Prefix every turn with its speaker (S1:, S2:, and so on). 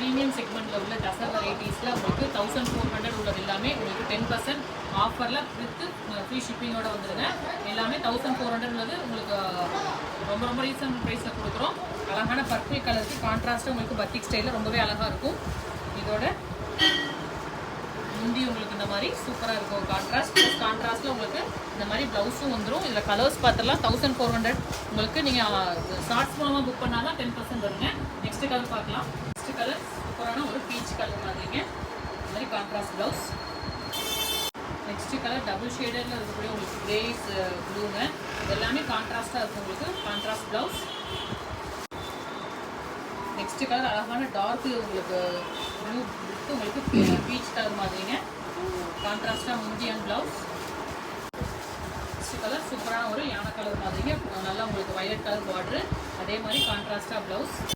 S1: Premium செக்மெண்ட்டில் உள்ள டசர் வெரைட்டிஸில் உங்களுக்கு 1400 உள்ளது எல்லாமே உங்களுக்கு 10% ஆஃபரில் வித்து ஃப்ரீ ஷிப்பிங்கோட வந்துடுங்க. எல்லாமே 1400 உள்ளது உங்களுக்கு ரொம்ப ரொம்ப ரீசனபிள் ப்ரைஸில் கொடுக்குறோம். அழகான பர்பிள் கலருக்கு கான்ட்ராஸ்ட்டாக உங்களுக்கு பத்திக் ஸ்டைலில் ரொம்பவே அழகாக இருக்கும். இதோட முந்தி உங்களுக்கு இந்த மாதிரி சூப்பராக இருக்கும். கான்ட்ராஸ்ட்டில் உங்களுக்கு இந்த மாதிரி ப்ளவுஸும் வந்துடும். இதில் கலர்ஸ் பார்த்துலாம் 1400 உங்களுக்கு நீங்கள் ஷார்ட்ஸ் மூலமாக புக் பண்ணால் தான் 10% வருங்க. நெக்ஸ்ட் கலர் பார்க்கலாம். நெக்ஸ்ட் கலர் சூப்பரான ஒரு பீச் கலர் மாதிரிங்க. இந்த மாதிரி contrast blouse. Next colour double ஷேடரில் இருக்கக்கூடிய உங்களுக்கு கிரேஸ் ப்ளூங்க. எல்லாமே கான்ட்ராஸ்ட்டாக இருக்கும் உங்களுக்கு. Contrast blouse. நெக்ஸ்ட் கலர் அழகான டார்க்கு உங்களுக்கு ப்ளூ வித்து உங்களுக்கு பீச் கலர் மாதிரிங்க. கான்ட்ராஸ்டாக முந்தி அண்ட் ப்ளவுஸ். நெக்ஸ்ட் கலர் சூப்பரான ஒரு யானை கலர் மாதிரிங்க. நல்லா உங்களுக்கு வயலட் கலர் பார்டரு. அதே மாதிரி கான்ட்ராஸ்டாக ப்ளவுஸ்.